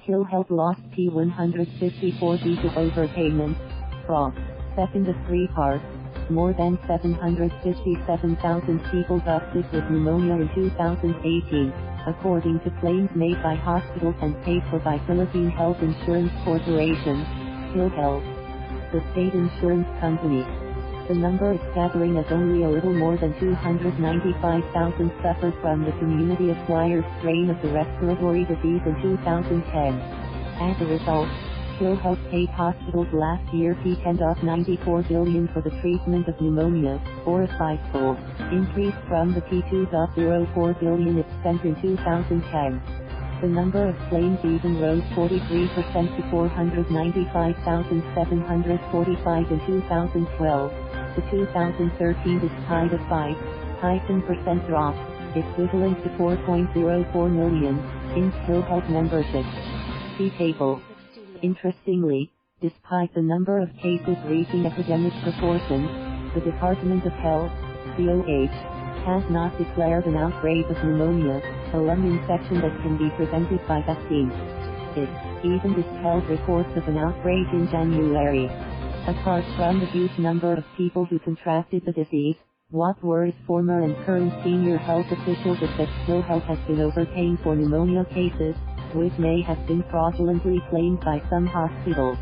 PhilHealth lost P154B to overpayment, fraud. Second of three parts. More than 757,000 people got sick with pneumonia in 2018, according to claims made by hospitals and paid for by Philippine Health Insurance Corporation, PhilHealth, the state insurance company. The number is staggering as only a little more than 295,000 suffered from the community-acquired strain of the respiratory disease in 2010. As a result, PhilHealth paid hospitals last year P10.94 billion for the treatment of pneumonia, or a fivefold increase from the P2.04 billion it spent in 2010. The number of claims even rose 43% to 495,745 in 2012. The 2013 despite a 5% drop, equivalent to 4.04 million, in PhilHealth membership. See table. Interestingly, despite the number of cases reaching epidemic proportions, the Department of Health, DOH, has not declared an outbreak of pneumonia, a lung infection that can be prevented by vaccines. It even dispelled reports of an outbreak in January. Apart from the huge number of people who contracted the disease, what worries former and current senior health officials is that PhilHealth has been overpaying for pneumonia cases, which may have been fraudulently claimed by some hospitals.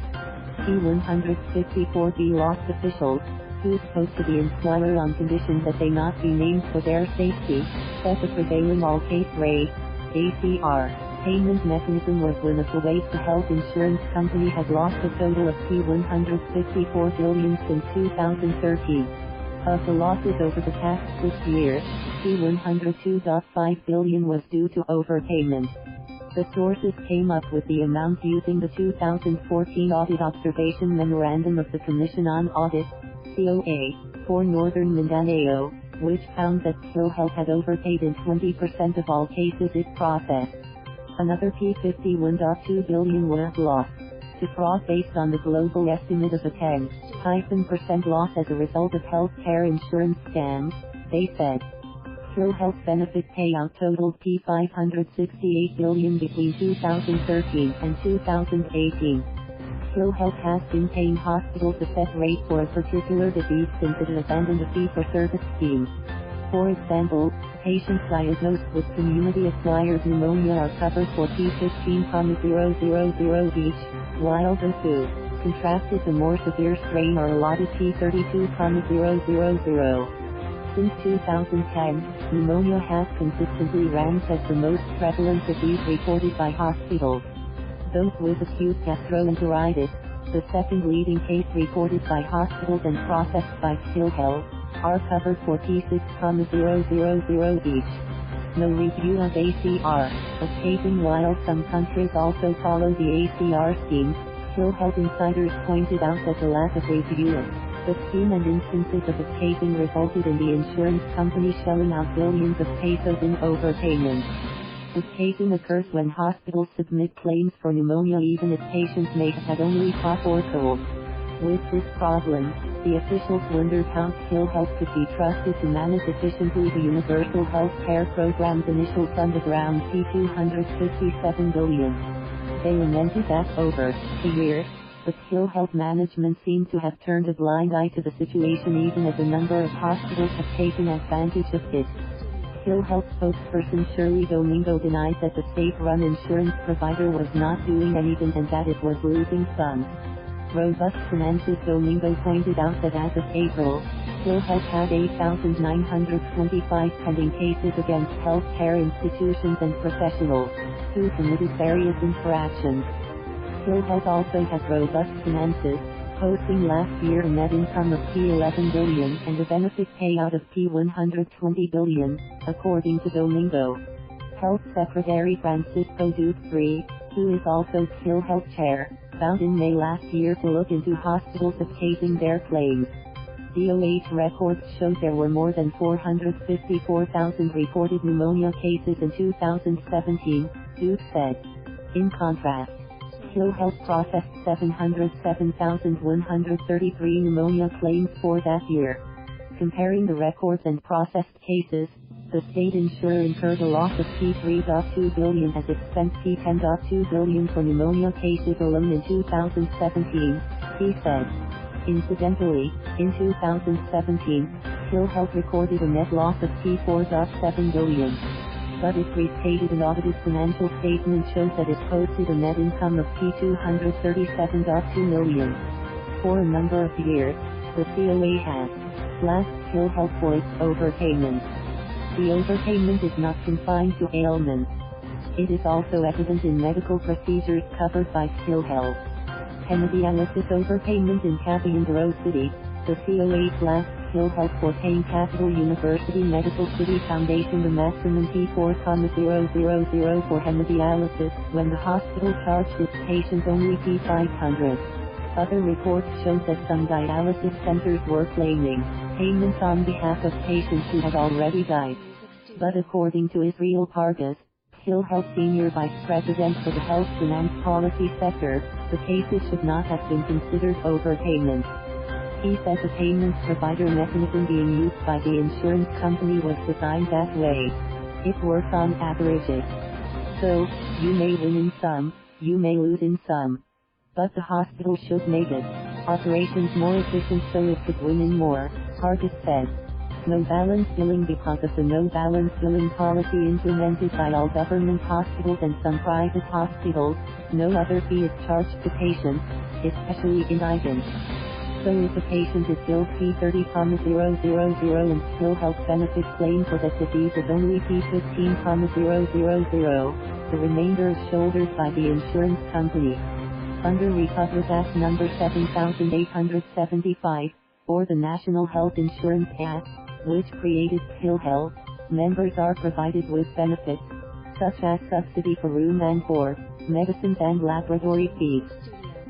P154B lost officials, who is supposed to be insurer on condition that they not be named for their safety, set the prevailing all-case rate, ACR, payment mechanism was one of the ways the health insurance company has lost a total of P154 billion since 2013. Of the losses over the past 6 years, P102.5 billion was due to overpayment. The sources came up with the amount using the 2014 Audit Observation Memorandum of the Commission on Audit, COA, for Northern Mindanao, which found that PhilHealth had overpaid in 20% of all cases it processed. Another P51.2 billion was lost to fraud based on the global estimate of a 10% loss as a result of healthcare insurance scams, they said. PhilHealth benefit payout totaled P568 billion between 2013 and 2018. PhilHealth has been paying hospitals a set rate for a particular disease since it abandoned a fee-for-service scheme. For example, patients diagnosed with community-acquired pneumonia are covered for P15,000 each, while those who contracted the more severe strain are allotted P32,000. Since 2010, pneumonia has consistently ranked as the most prevalent disease reported by hospitals. Those with acute gastroenteritis, the second leading case reported by hospitals and processed by PhilHealth, are covered for P6,000 each. No review of ACR, upcasing. While some countries also follow the ACR scheme, PhilHealth insiders pointed out that the lack of review of the scheme and instances of upcasing resulted in the insurance company shelling out billions of pesos in overpayments. Upcasing occurs when hospitals submit claims for pneumonia even if patients may have had only cough or cold. With this problem, the officials wondered how PhilHealth could be trusted to manage efficiently the Universal Health Care Program's initial fund of around P257 billion. They lamented that over the years, the PhilHealth management seemed to have turned a blind eye to the situation even as a number of hospitals have taken advantage of it. PhilHealth spokesperson Shirley Domingo denied that the state-run insurance provider was not doing anything and that it was losing funds. Robust finances. Domingo pointed out that as of April, PhilHealth had 8,925 pending cases against healthcare institutions and professionals who committed various infractions. PhilHealth also has robust finances, posting last year a net income of P11 billion and a benefit payout of P120 billion, according to Domingo. Health Secretary Francisco Duque III, who is also PhilHealth chair, vowed in May last year to look into hospitals upcasing their claims. DOH records showed there were more than 454,000 reported pneumonia cases in 2017, Duque said. In contrast, PhilHealth processed 707,133 pneumonia claims for that year. Comparing the records and processed cases, The state insurer incurred a loss of P3.2 billion as expense P10.2 billion for pneumonia cases alone in 2017, he said. Incidentally, in 2017, PhilHealth recorded a net loss of P4.7 billion. But its restated and audited financial statement shows that it posted a net income of P237.2 million. For a number of years, the COA has blamed PhilHealth for its overpayments. The overpayment is not confined to ailments. It is also evident in medical procedures covered by PhilHealth. Hemodialysis overpayment in Caballero City. The COA blamed PhilHealth for paying Capital University Medical City Foundation the maximum P4,000 for hemodialysis, when the hospital charged its patients only P500. Other reports show that some dialysis centers were claiming payments on behalf of patients who had already died. But according to Israel Pargas, PhilHealth Senior Vice President for the Health Finance Policy Sector, the cases should not have been considered overpayments. He said the payments provider mechanism being used by the insurance company was designed that way. It works on averages. So, you may win in some, you may lose in some. But the hospital should make it operations more efficient so it could win in more, Pargas said. No balance billing. Because of the no balance billing policy implemented by all government hospitals and some private hospitals, no other fee is charged to patients, especially in items. So if a patient is billed P30,000 and PhilHealth benefit claim for that disease is only P15,000, the remainder is shouldered by the insurance company. Under Republic Act No. 7875, or the National Health Insurance Act, which created PhilHealth, members are provided with benefits, such as subsidy for room and board, medicines and laboratory fees.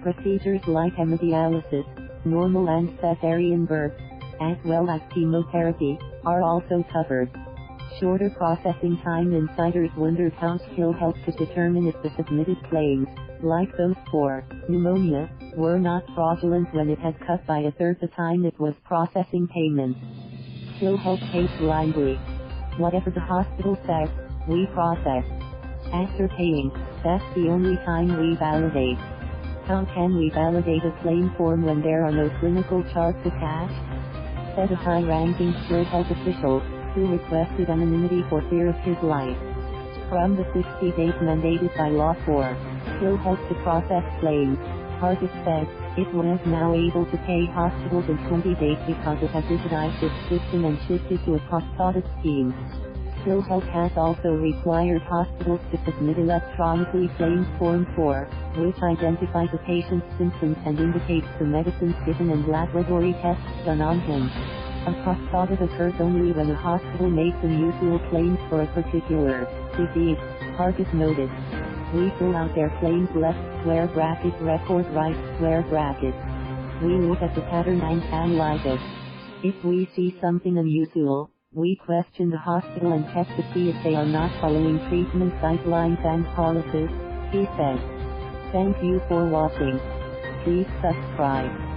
Procedures like hemodialysis, normal and cesarean birth, as well as chemotherapy, are also covered. Shorter processing time. Insiders wondered how PhilHealth could determine if the submitted claims, like those for pneumonia, were not fraudulent when it had cut by a third the time it was processing payments. PhilHealth pays blindly. Whatever the hospital says, we process. After paying, that's the only time we validate. How can we validate a claim form when there are no clinical charts attached? Said a high-ranking PhilHealth official, who requested anonymity for fear of his life. From the 60 days mandated by law for PhilHealth to process claims, Pargas said, it was now able to pay hospitals in 20 days because it has digitized its system and shifted to a cost-audit scheme. PhilHealth has also required hospitals to submit electronically claims form 4, which identifies a patient's symptoms and indicates the medicines given and laboratory tests done on him. A cost audit occurs only when a hospital makes unusual claims for a particular disease, Pargas noted. We fill out their claims left square bracket record right square bracket. We look at the pattern and analyze it. If we see something unusual, we question the hospital and check to see if they are not following treatment guidelines and policies, he said. Thank you for watching. Please subscribe.